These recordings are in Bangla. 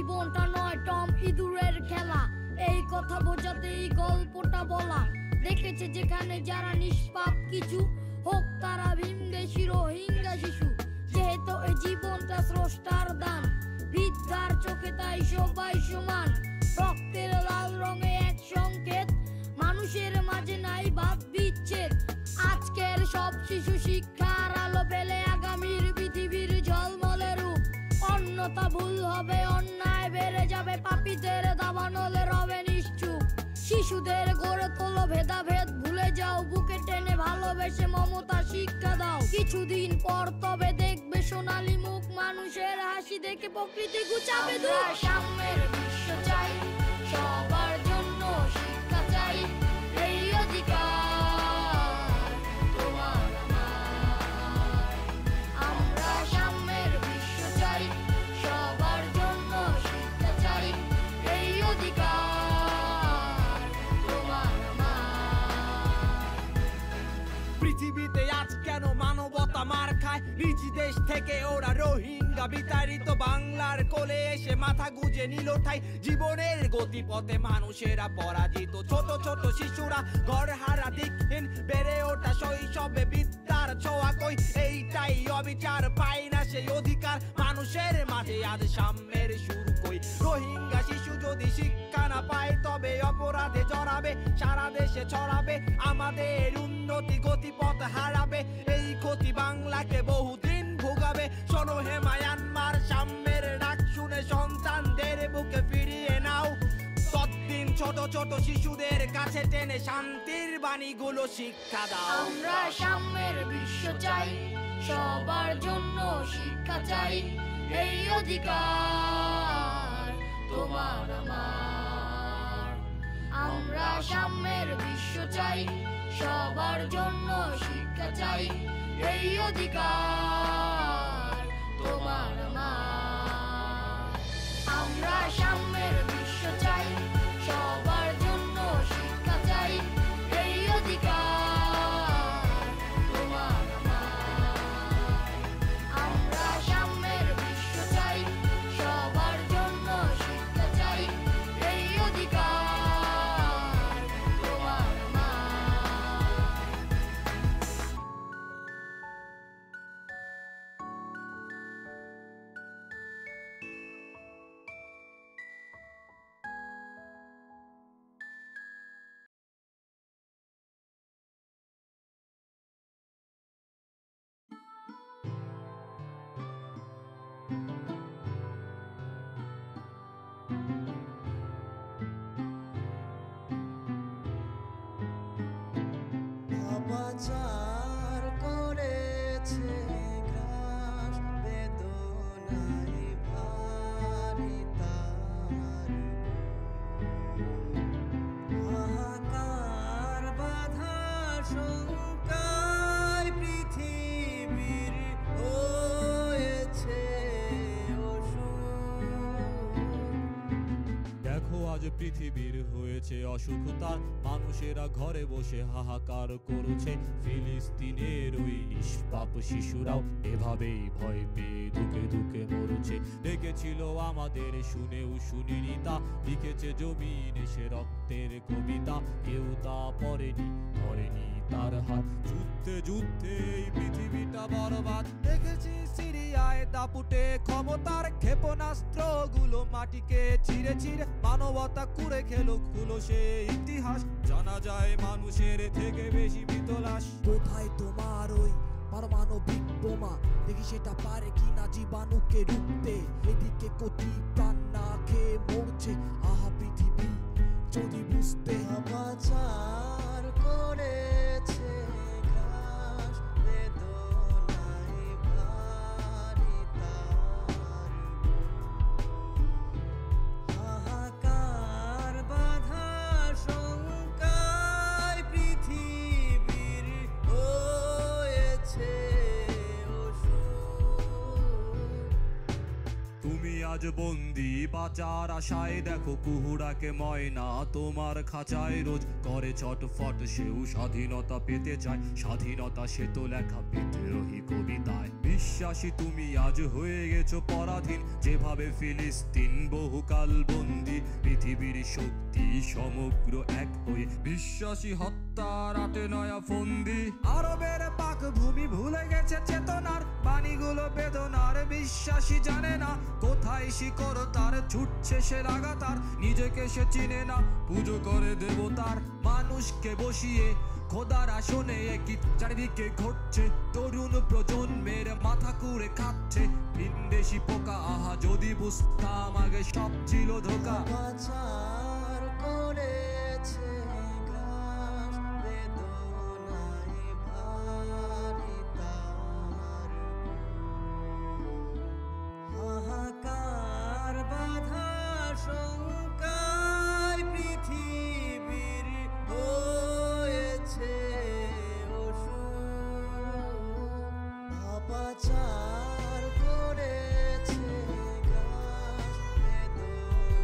জীবনটা নয় টম ইঁদুরের খেলা। এই কথা বোঝাতেই গল্পটা বলা। দেখেছে যেখানে যারা নিষ্পাপ কিছু, হোক তারা ভিনদেশী রোহিঙ্গা শিশু। যেহেতু এই জীবনটা স্রষ্টার দান, বৃদ্ধার চোখে তাই সবাই সমান। রক্তের লাল রঙে এক সংকেত, মানুষের মাঝে নাই ভাব বিচ্ছেদ। আজকের সব শিশু শিক্ষার আলো পেলে আগামীর পৃথিবীর ঝলমলে রূপ। অন্যথা ভুল হবে, অন্যায় বেড়ে যাবে, পাপীদের দাবানলে রবে নিশ্চুপ। শিশুদের গড়ে তোলো ভেদাভেদ ভুলে যাও, বুকে টেনে ভালোবেসে মমতা শিক্ষা দাও। কিছুদিন পর তবে দেখবে সোনালী মুখ, মানুষের হাসি দেখে প্রকৃতি গুছাবে দুঃখ। সাম্যের বিশ্ব চাই, সবার জন্য শিক্ষা চাই, এই অধিকার তোমার আমার। আমরা সাম্যের বিশ্ব চাই, সবার জন্য শিক্ষা চাই, এই অধিকার তোমার আমার। পৃথিবীতে আজ কেন মানবতা মার খায়? নিজ দেশ থেকে ওরা রোহিঙ্গা বিতাড়িত বাংলার কোলে এসে মাথা গুজে নিল ঠাই। জীবনের গতিপথে মানুষেরা পরাজিত, ছোট ছোট শিশুরা ঘর হারা দিকহীন, বেড়ে ওঠা শৈশবে বিদ্যার ছোঁয়া কই। এইটাই অবিচার, পাই না সেই অধিকার, মানুষের মাঝে আজ সাম্যের শুরু কই। রোহিঙ্গা শিশু যদি শিক্ষা না পায় তবে অপরাধে জড়াবে, সারা দেশে ছড়াবে, আমাদের উন্নতি গতিপথ হারাবে। এই ক্ষতি বাংলাকে বহুদিন ভোগাবে। শোনো হে মায়ানমার, সাম্যের ডাক শুনে সন্তানদের বুকে ফিরিয়ে নাও। ততদিন ছোট ছোট শিশুদের কাছে টেনে শান্তির বাণীগুলো শিক্ষা দাও। আমরা সাম্যের বিশ্ব চাই, সবার জন্য শিক্ষা চাই, এই অধিকার তোমার আমার। আমরা সাম্যের বিশ্ব চাই, সবার জন্য শিক্ষা চাই, এই অধিকার তোমার আমার। আমরা সাম্যের বিশ্ব চাই, সবার জন্য শিক্ষা চাই, এই অধিকার তোমার আমার। আমরা সাম্যের বিশ্ব চাই, সবার জন্য শিক্ষা চাই, এই অধিকার তোমার আমার। অপচার করেছে গ্রাস, বেদনায় ভারী তার হাহাকার বাধা শঙ্কায় পৃথিবীর হয়েছে অসুখ। দেখো আজ পৃথিবীর হয়েছে অসুখতা, মানুষেরা ঘরে বসে হাহাকার করছে। ফিলিস্তিনের ওই নিষ্পাপ শিশুরাও এভাবেই ভয় পেয়ে ধুকে ধুকে মরছে। ডেকেছিল আমাদের শুনেও শুনিনি তা, লিখেছে জমিন এসে রক্তের কবিতা। কেউ তা পড়েনি, ধরেনি তার হাত। যুদ্ধে যুদ্ধে এই পৃথিবীটা বরবাদ। দেখেছি সিরিয়ায় দাপুটে ক্ষমতার ক্ষেপণাস্ত্র গুলো মাটিকে চিরে চিরে মানবতা কুড়ে খেলো খুলো সে ইতিহাস। জানা যায় মানুষের থেকে বেশি বিতলাস। কোথায় তোমার ওই পারমাণবিক বোমা? দেখি সেটা পারে কিনা জীবাণুকে রুখতে। এদিকে কোটি প্রাণ না খেয়ে মরছে, আহা পৃথিবী যদি বুঝতে। অপচার করেছে ঘাস, বেদনায় ভারী তার হাহাকার বাধা শঙ্কায় পৃথিবীর হয়েছে অসুখ। তুমি আজ বন্দি বাঁচার আশায়, দেখো কুহুড়াকে ময়না তোমার খাঁচায় রোজ করে ছটফট। সেও স্বাধীনতা পেতে চায়, স্বাধীনতা সে তো লেখা বিদ্রোহী কবিতায়। বিশ্ব বিশ্বাসী তুমি আজ হয়ে গেছো পরাধীন, যেভাবে ফিলিস্তিন বহুকাল বন্দি। পৃথিবীর শক্তি সমগ্র এক হয়ে বিশ্বাসী হত্যার আটে নয়া ফন্দি। আরবের পাক ভূমি ভুলে গেছে চেতনার বাণীগুলো বেদনার, বিশ্বাসী জানে না কোথায় শিকড় তার, ছুটছে সে লাগাতার, নিজেকে সে চিনে না, পুজো করে দেবতার। মানুষকে বসিয়ে খোদার আসনে একই চারিদিকে ঘটছে, তরুণ প্রজন্মের মাথা কুড়ে খাচ্ছে ভিনদেশি পোকা। আহা যদি বুঝতাম আগে সব ছিল ধোকা। পাচার করেছে গ্রাস বেদনায় ভারী তার, হাহাকার বাধা শঙ্কায় পৃথিবীর হয়েছে অসুখ। পাচার করেছে গ্রাস বেদনায়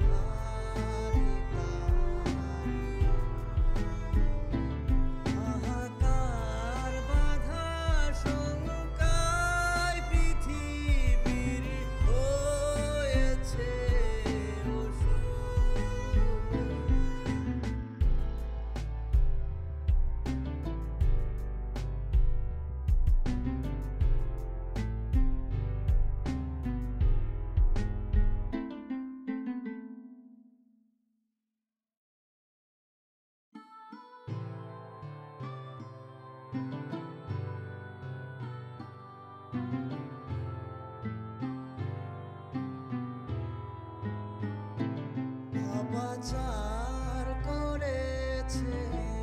ভারী তার, হাহাকার বাধা শঙ্কায় পৃথিবীর হয়েছে অসুখ। পাচার করেছে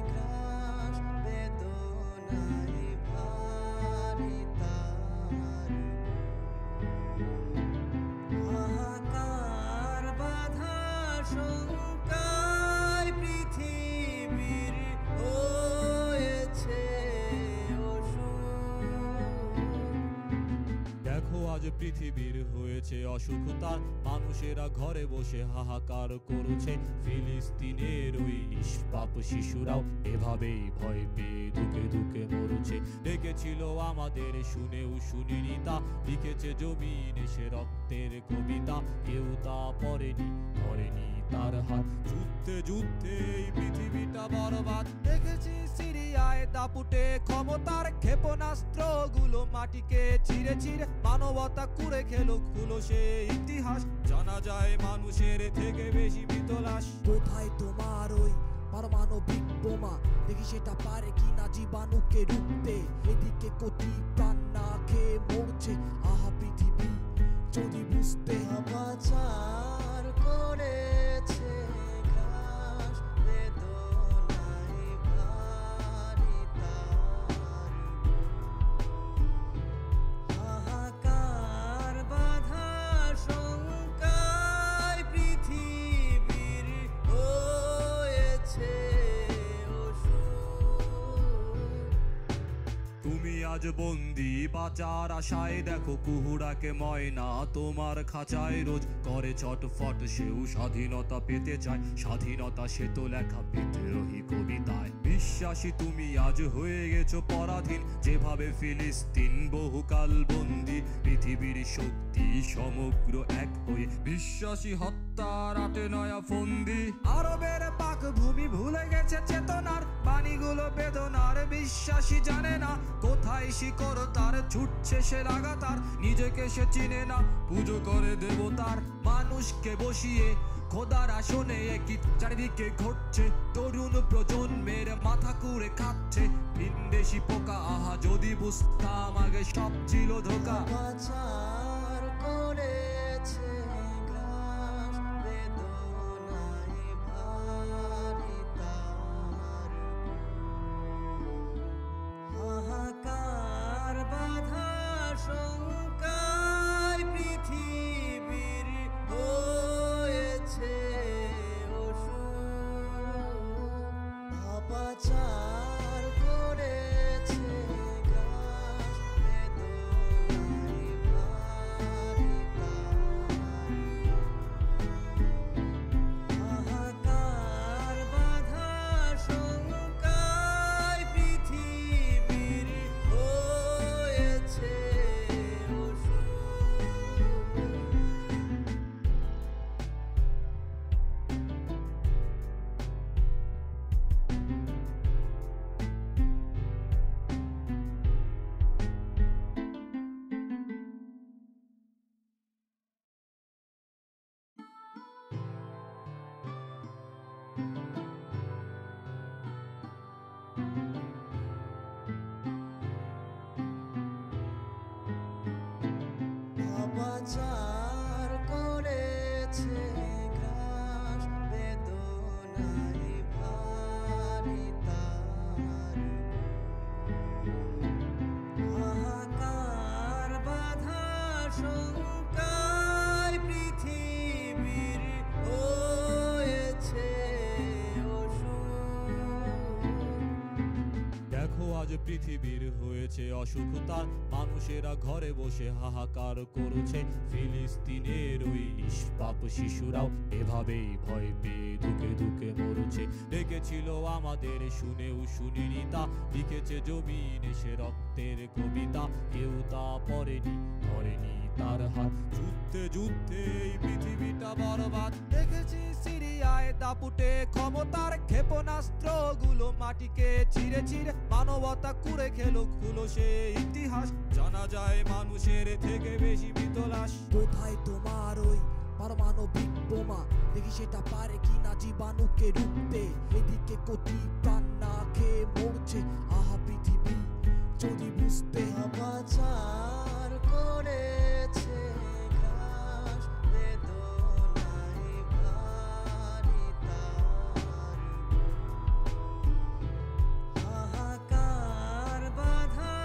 গ্রাস বেদনায় ভারী তার, হাহাকার বাধা শঙ্কায় পৃথিবীর হয়েছে অসুখ। দেখো আজ পৃথিবীর হয়েছে অসুখ তার, মানুষেরা ঘরে বসে হাহাকার করছে। ফিলিস্তিনের ওই নিষ্পাপ শিশুরাও এভাবেই ভয় পেয়ে ধুকে ধুকে মরছে। ডেকেছিল আমাদের শুনেও শুনিনি তা, লিখেছে জমিনে সে রক্তের কবিতা। কেউ তা পড়েনি ধরেনি তার হাত, যুদ্ধে যুদ্ধে এই পৃথিবীটা বরবাদ। দেখেছি সিরিয়ায় দাপুটে ক্ষমতার ক্ষেপণাস্ত্রগুলো মাটিকে ছিঁড়ে ছিঁড়ে মানবতা কুড়ে খেলো খুলো সে ইতিহাস। জানা যায় মানুষের থেকে বেশি মৃতলাশ। কোথায় তোমার ওই পারমাণবিক বোমা, দেখি সেটা পারে কিনা জীবাণুকে রুখতে। এদিকে কোটি প্রাণ না খেয়ে মরছে, আহা পৃথিবী যদি বুঝতে। পাচার করেছে গ্রাস বেদনায় ভারী তার, হাহাকার বাধা শঙ্কায় পৃথিবীর হয়েছে অসুখ। তুমি আজ বন্দি বাঁচার আশায়, দেখো কুহুরাকে ময়না তোমার খাঁচায় রোজ করে ছটফট। সেও স্বাধীনতা পেতে চায়, স্বাধীনতা সে তো লেখা বিদ্রোহী কবিতায়। বিশ্বাসী তুমি আজ হয়ে গেছো পরাধীন, যেভাবে ফিলিস্তিন বহুকাল বন্দি। পৃথিবীর শক্তি সমগ্র এক হয়ে বিশ্বাসী হত্যার আটে নয়া ফন্দি। আরবের পাক ভূমি ভুলে গেছে চেতনার বাণীগুলো বেদনার, বিশ্বাসী জানে না কোথায় শিকড় তার, ছুটছে সে লাগাতার, নিজেকে সে চিনে না, পুজো করে দেবতার। মানুষকে বসিয়ে খোদার আসনে একই চারিদিকে ঘটছে, তরুণ প্রজন্মের মাথা কুড়ে খাচ্ছে ভিনদেশি পোকা। আহা যদি বুঝতাম আগে সব ছিল ধোকা। পাচার করেছে গ্রাস বেদনায় ভারী তার, হাহাকার বাধা শঙ্কায় পৃথিবীর হয়েছে অসুখ। পাচার করেছে গ্রাস বেদনায় ভারী পাপাচার করেছে গ্রাস বেদনায় ভারী তার হাহাকার বাধা শঙ্কায় পৃথিবীর হয়েছে দেখো আজ পৃথিবীর হয়েছে অসুখ তার মানুষেরা ঘরে বসে হাহাকার করছে ফিলিস্তিনের ওই নিষ্পাপ শিশুরাও এভাবেই ভয় পেয়ে ধুকে ধুকে মরছে ডেকেছিল আমাদের শুনেও শুনিনি তা লিখেছে জমিন এসে রক্তের কবিতা কেউ তা পড়েনি ধরেনি তার হাত যুদ্ধে যুদ্ধে এই পৃথিবীটা বরবাদ দেখেছি সিরিয়ায় দাপুটে ক্ষমতার ক্ষেপণাস্ত্রগুলো মাটিকে ছিঁড়ে ছিঁড়ে মানবতা কুড়ে খেলো খুলো সে ইতিহাস জানা যায় মানুষের থেকে বেশি বিতলাস কোথায় তোমার ওই পারমাণবিক বোমা দেখি সেটা পারে কিনা জীবাণুকে রুখতে এদিকে কোটি প্রাণ না খেয়ে মরছে আহা পৃথিবী যদি বুঝতে পাপাচার করেছে গ্রাস বেদনায় ভারী তার হাহাকার বাধা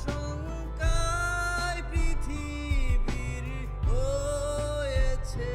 শঙ্কায় পৃথিবীর হয়েছে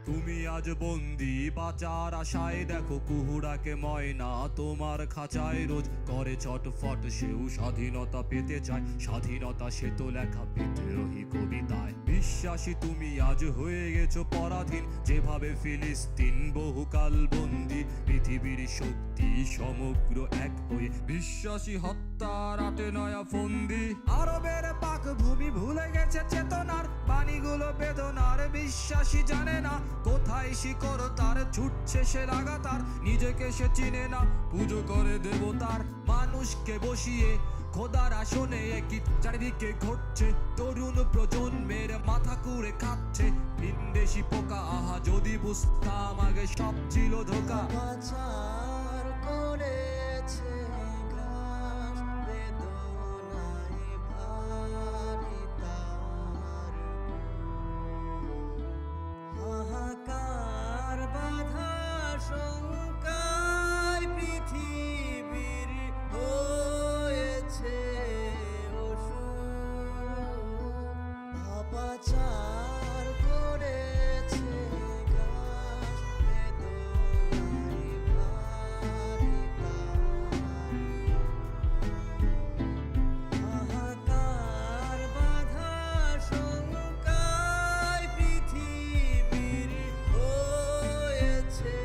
তুমি আজ বন্দি বাঁচার আশায় দেখো কুহুড়াকে ময়না তোমার খাঁচায় রোজ করে ছটফট সেও স্বাধীনতা পেতে চায় স্বাধীনতা সে তো লেখা বিদ্রোহী কবিতায় বিশ্বাসী তুমি আজ হয়ে গেছো পরাধীন যেভাবে ফিলিস্তিন বহুকাল বন্দি পৃথিবীর শক্তি সমগ্র এক হয়ে বিশ্বাসী হত্যার আটে নয়া ফন্দি আরবের পাক ভূমি ভুলে গেছে চেতনার বাণীগুলো বেদনার বিশ্বাসী জানে না কোথায় শিকড় তার ছুটছে সে লাগাতার নিজেকে সে চিনে না পুজো করে দেবতার মানুষকে বসিয়ে খোদার আসনে একই চারিদিকে ঘটছে তরুণ প্রজন্মের মাথা কুড়ে খাচ্ছে ভিনদেশি পোকা আহা যদি বুঝতাম আগে সব ছিল ধোকা পাপাচার করেছে গ্রাস বেদনায় ভারী তার হাহাকার বাধা শঙ্কায় পৃথিবীর হয়েছে পাপাচার করেছে গ্রাস বেদনায় ভারী তার হাহাকার বাধা শঙ্কায় পৃথিবীর হয়েছে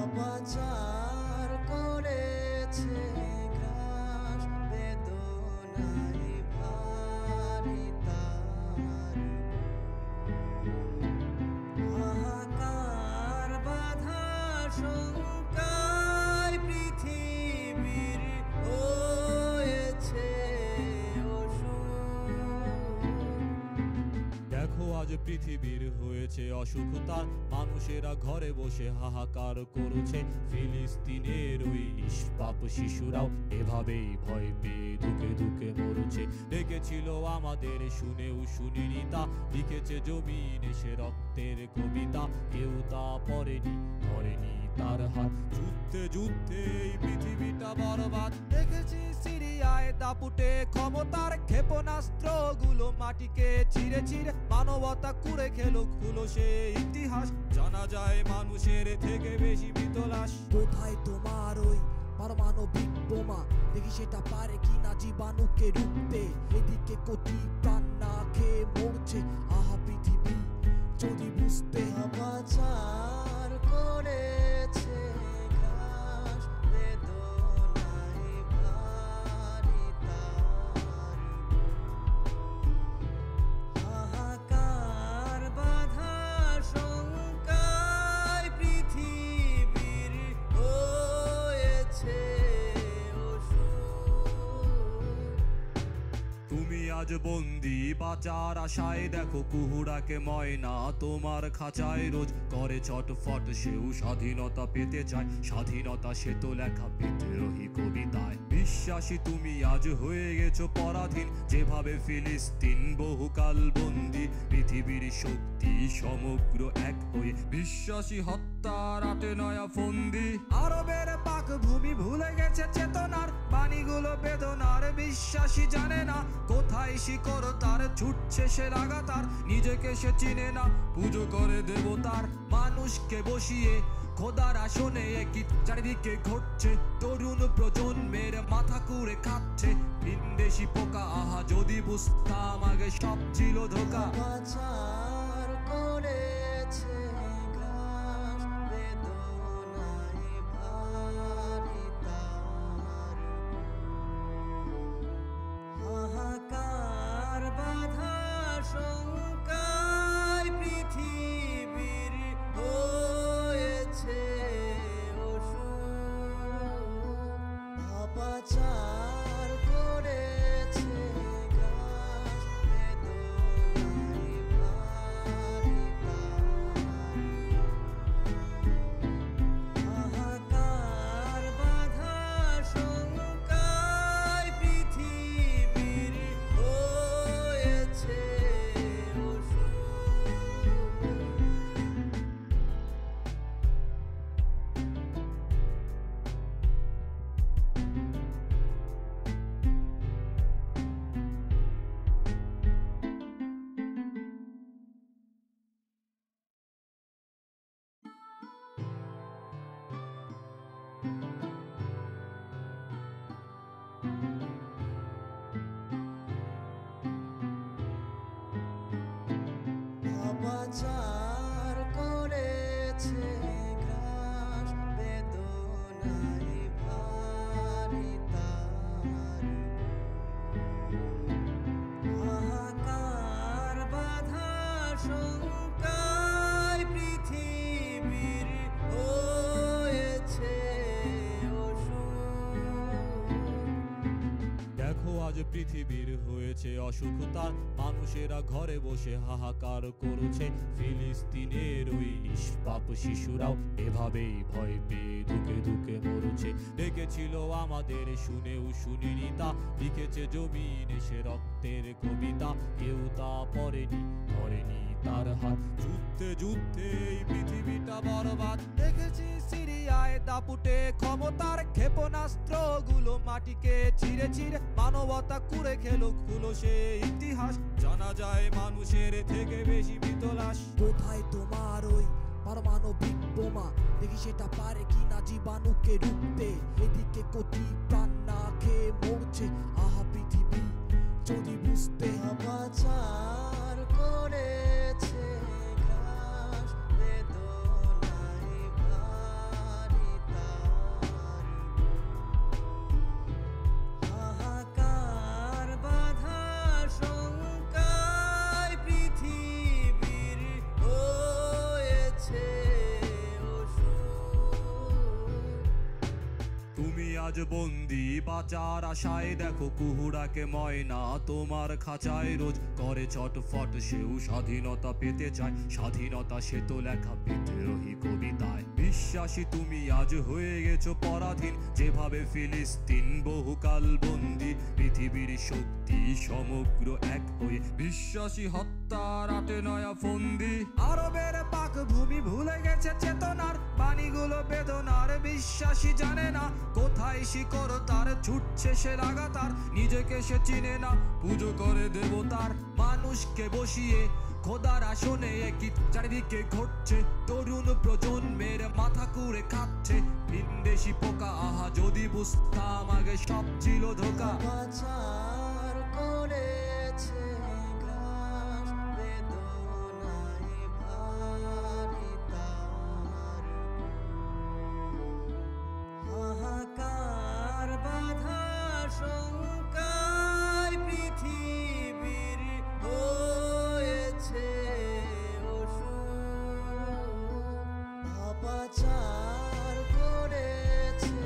পাপাচার করেছে গ্রাস বেদনায় ভারী তার হাহাকার বাধা শঙ্কায় পৃথিবীর হয়েছে দেখো আজ পৃথিবীর হয়েছে অসুখ তার মানুষেরা ঘরে বসে হাহাকার করছে ফিলিস্তিনের ওই নিষ্পাপ শিশুরাও এভাবেই ভয় পেয়ে ধুকে ধুকে মরছে ডেকেছিল আমাদের শুনেও শুনিনি তা লিখেছে জমিন এসে রক্তের কবিতা কেউ তা পড়েনি ধরেনি তার হাত যুদ্ধে যুদ্ধে এই পৃথিবীটা বরবাদ দেখেছি সিরিয়ায় দাপুটে ক্ষমতার ক্ষেপণাস্ত্রগুলো মাটিকে ছিঁড়ে ছিঁড়ে মানবতা কুড়ে খেলো খুলো সে ইতিহাস জানা যায় মানুষের থেকে বেশি বিতলাস কোথায় তোমার ওই পারমাণবিক বোমা দেখি সেটা পারে কিনা জীবাণুকে রুখতে এদিকে কোটি প্রাণ না খেয়ে মরছে আহা পৃথিবী যদি বুঝতে পাপাচার করেছে গ্রাস বেদনায় ভারী আজ বন্দি বাঁচার আশায় দেখো কুহুড়াকে ময়না তোমার খাঁচায় রোজ করে ছটফট সেও স্বাধীনতা পেতে চায় স্বাধীনতা সে তো লেখা বিদ্রোহী কবিতায় বিশ্বাসী তুমি আজ হয়ে গেছো পরাধীন যেভাবে ফিলিস্তিন বহুকাল বন্দি পৃথিবীর শক্তি সমগ্র এক হয়ে বিশ্বাসী হত্যার আটে নয়া ফন্দি আরবের পাক ভূমি ভুলে গেছে চেতনার বাণীগুলো বেদনার বিশ্বাসী জানে না কোথায় শিকড় তার ছুটছে সে লাগাতার নিজেকে সে চিনে না পুজো করে দেবতার মানুষকে বসিয়ে খোদার আসনে একই চারিদিকে ঘটছে তরুণ প্রজন্মের মাথা কুড়ে খাচ্ছে ভিনদেশি পোকা আহা যদি বুঝতাম আগে সব ছিল ধোকা পাচার করেছে গ্রাস বেদনায় ভারী তার হাহাকার বাধা শঙ্কায় পৃথিবীর হয়েছে অসুখ পাচার করেছে গ্রাস বেদনায় ভারী তার হাহাকার বাধা শঙ্কায় পৃথিবীর হয়েছে অসুখ পাচার করেছে গ্রাস বেদনায় ভারী তার হাহাকার বাধা শঙ্কায় পৃথিবীর হয়েছে অসুখ দেখো আজ পৃথিবীর হয়েছে অসুখ তার মানুষেরা ঘরে বসে হাহাকার করছে ফিলিস্তিনের ওই নিষ্পাপ শিশুরাও এভাবেই ভয় পেয়ে ধুকে ধুকে মরছে ডেকেছিল আমাদের শুনেও শুনিনি তা লিখেছে জমিন এসে রক্তের কবিতা কেউ তা পড়েনি ধরেনি তার হাত যুদ্ধে যুদ্ধে এই পৃথিবীটা বরবাদ দেখেছি সিরিয়ায় দাপুটে ক্ষমতার ক্ষেপণাস্ত্রগুলো মাটিকে চিরে চিরে মানবতা কুড়ে খেলো খুলো সে ইতিহাস জানা যায় মানুষের থেকে বেশি বিতলাস কোথায় তোমার ওই পারমাণবিক বোমা দেখি সেটা পারে কিনা জীবাণুকে রুখতে এদিকে কোটি প্রাণ না খেয়ে মরছে আহা পৃথিবী যদি বুঝতে পাচার করেছে গ্রাস বেদনায় ভারী তার হাহাকার বাধা শঙ্কায় পৃথিবীর হয়েছে অসুখ তুমি আজ বন্দি বাঁচার আশায় দেখো কুহুড়াকে ময়না তোমার খাঁচায় রোজ করে ছটফট সেও স্বাধীনতা পেতে চায় স্বাধীনতা সে তো লেখা বিদ্রোহী কবিতায় বিশ্বাসী তুমি আজ হয়ে গেছো পরাধীন যেভাবে ফিলিস্তিন বহুকাল বন্দি পৃথিবীর শক্তি সমগ্র এক হয়ে বিশ্বাসী হত্যার আটে নয়া ফন্দি আরবের পাক ভূমি ভুলে গেছে চেতনার বাণীগুলো বেদনার বিশ্বাসী জানে না কোথায় শিকড় তার ছুটছে সে লাগাতার নিজেকে সে চিনে না পুজো করে দেবতার মানুষকে বসিয়ে খোদার আসনে একই চারিদিকে ঘটছে তরুণ প্রজন্মের মাথা কুড়ে খাচ্ছে ভিনদেশি পোকা আহা যদি বুঝতাম আগে সব ছিল ধোকা পাচার করেছে গ্রাস বেদনায় ভারী তার হাহাকার বাধা শঙ্কায় পৃথিবীর হয়েছে অসুখ পাচার করেছে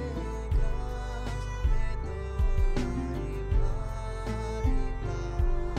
গ্রাস বেদনায় ভারী তার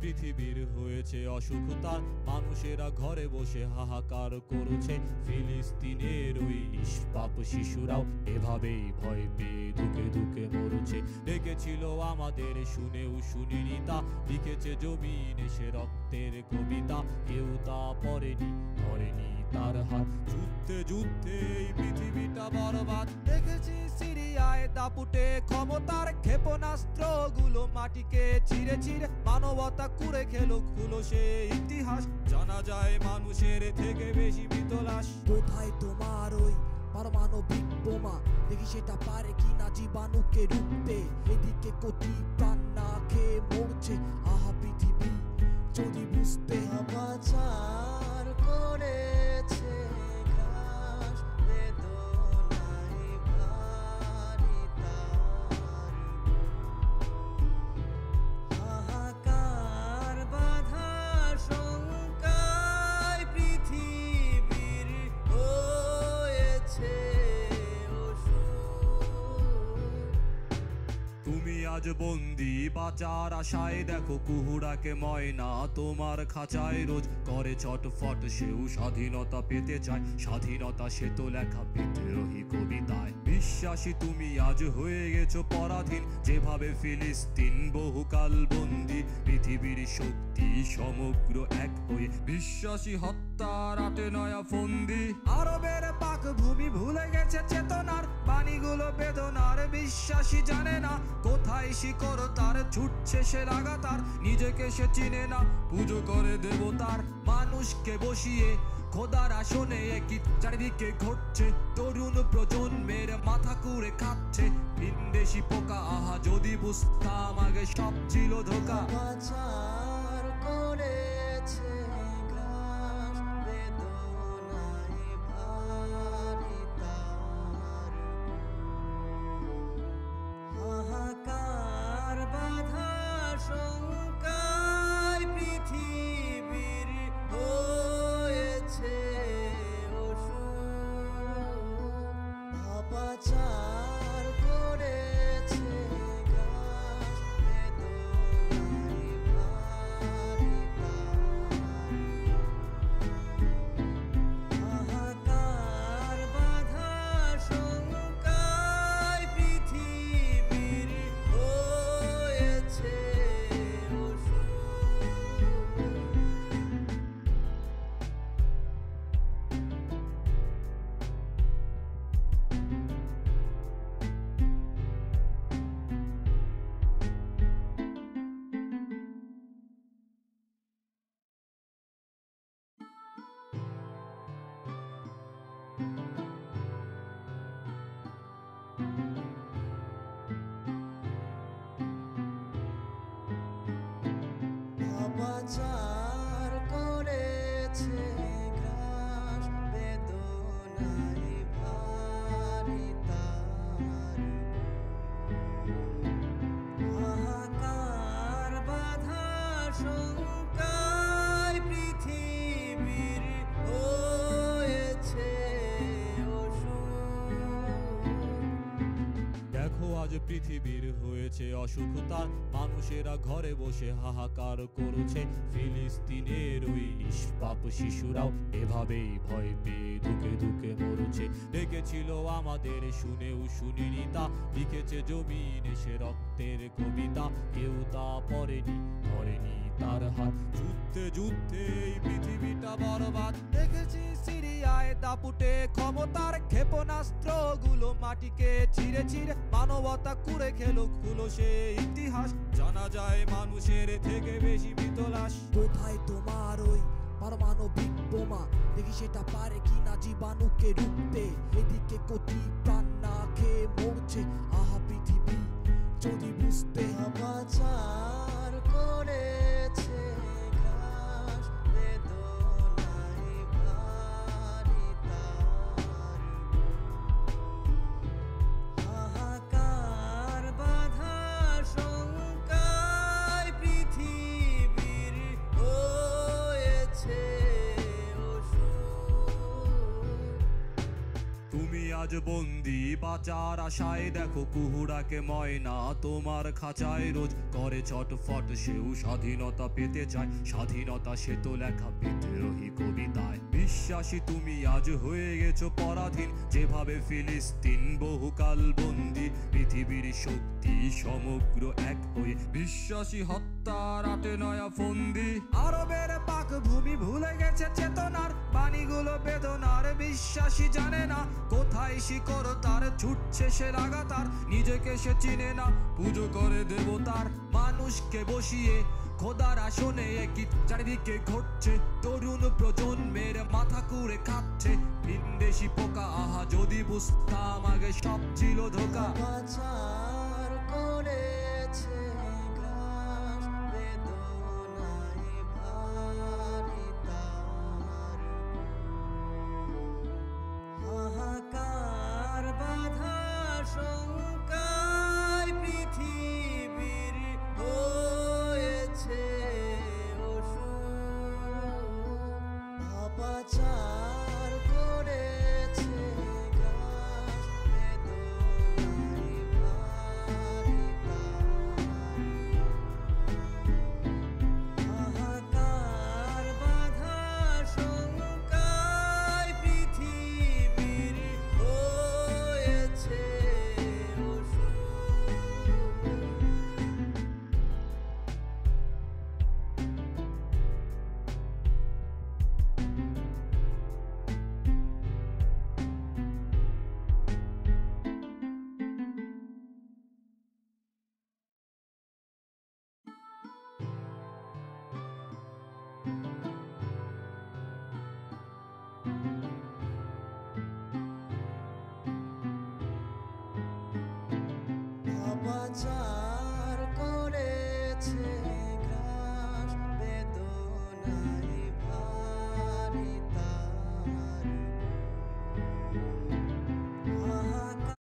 পৃথিবীর হয়েছে অসুখতা, মানুষেরা ঘরে বসে হাহাকার করছে। ফিলিস্তিনের ওই নিষ্পাপ শিশুরাও এভাবেই ভয় পেয়ে ধুকে ধুকে মরছে। ডেকেছিল আমাদের শুনেও শুনিনি তা, লিখেছে জমিন এসে রক্তের কবিতা। কেউ তা পড়েনি, ধরেনি তার হাত। যুদ্ধে যুদ্ধে এই পৃথিবীটা বরবাদ। দেখেছি সিরিয়ায় দাপুটে ক্ষমতার ক্ষেপণাস্ত্রগুলো মাটিকে ছিঁড়ে ছিঁড়ে মানবতা কুড়ে খেলো খুলো সে ইতিহাস। জানা যায় মানুষের থেকে বেশি বিতলাস। কোথায় তোমার ওই পারমাণবিক বোমা? দেখি সেটা পারে কিনা জীবাণুকে রুখতে। এদিকে কোটি প্রাণ না খেয়ে মরছে, আহা পৃথিবী যদি বুঝতে। পাপাচার করেছে গ্রাস, বেদনায় ভারী তার হাহাকার বাধা শঙ্কায় পৃথিবীর হয়েছে অসুর। তুমি আজ বন্দি বাঁচার আশায়, দেখো কুহুড়াকে ময়না তোমার খাঁচায় রোজ করে ছটফট। সেও স্বাধীনতা পেতে চায়, স্বাধীনতা সে তো লেখা বিদ্রোহী কবিতায়। বিশ্বাসী তুমি আজ হয়ে গেছো পরাধীন, যেভাবে ফিলিস্তিন বহুকাল বন্দি। পৃথিবীর শক্তি সমগ্র এক হয়ে বিশ্বাসী হত্যার আটে নয়া ফন্দি। আরবের পাক ভূমি ভুলে গেছে চেতনার বাণীগুলো বেদনার। বিশ্বাসী জানে না কোথায় শিকড় তার, ছুটছে সে লাগাতার। নিজেকে সে চিনে না, পুজো করে দেবতার। মানুষকে বসিয়ে খোদার আসনে একই চারিদিকে ঘটছে। তরুণ প্রজন্মের মাথা কুড়ে খাচ্ছে ভিনদেশি পোকা। আহা যদি বুঝতাম আগে সব ছিল ধোকা। পাপাচার করেছে গ্রাস, বেদনায় ভারী তার হাহাকার বাধা শঙ্কায় পৃথিবীর হয়েছে অসুর। পাপাচার করেছে গ্রাস, বেদনায় ভারী তার হাহাকার বাধা শঙ্কায় পৃথিবীর হয়েছে অসুর। পাপাচার করেছে গ্রাস, বেদনায় ভারী তার হাহাকার বাধা শঙ্কায় পৃথিবীর হয়েছে অসুর। দেখো আজ পৃথিবীর হয়েছে অসুখতা, মানুষেরা ঘরে বসে হাহাকার করছে। ফিলিস্তিনের ওই নিষ্পাপ শিশুরাও এভাবেই ভয় পেয়ে ধুকে ধুকে মরছে। ডেকেছিল আমাদের শুনেও শুনিনি তা, লিখেছে জমিন এসে রক্তের কবিতা। কেউ তা পড়েনি, ধরেনি তার হাত। যুদ্ধে যুদ্ধে এই পৃথিবীটা বরবাদ। দেখেছি সিরিয়ায় দাপুটে ক্ষমতার ক্ষেপণাস্ত্রগুলো মাটিকে ছিঁড়ে ছিঁড়ে মানবতা কুড়ে খেলো খুলো সে ইতিহাস। জানা যায় মানুষের থেকে বেশি বিতলাস। কোথায় তোমার ওই পারমাণবিক বোমা? দেখি সেটা পারে কিনা জীবাণুকে রুখতে। এদিকে কোটি প্রাণ না খেয়ে মরছে, আহা পৃথিবী যদি বুঝতে। পাপাচার করেছে গ্রাস, বেদনায় ভারী তার হাহাকার বাধা শঙ্কায় পৃথিবীর হয়েছে অসুর। তুমি আজ বন্দি বাঁচার আশায় দেখো কুহুড়াকে ময়না তোমার খাঁচায় রোজ করে ছটফট সেও স্বাধীনতা পেতে চায় স্বাধীনতা সে তো লেখা বিদ্রোহী কবিতায় বিশ্বাসী তুমি আজ হয়ে গেছো পরাধীন যেভাবে ফিলিস্তিন বহুকাল বন্দি পৃথিবীর শক্তি সমগ্র এক হয়ে বিশ্বাসী হত্যার আটে নয়া ফন্দি আরবের পাক ভূমি ভুলে গেছে চেতনার বাণীগুলো বেদনার বিশ্বাসী জানে না কোথায় শিকড় তার ছুটছে সে লাগাতার নিজেকে সে চিনে না পুজো করে দেবতার মানুষকে বসিয়ে খোদার আসনে একই চারিদিকে ঘটছে তরুণ প্রজন্মের মাথা কুড়ে খাচ্ছে ভিনদেশি পোকা আহা যদি বুঝতাম আগে সব ছিল ধোকা পাচার করেছে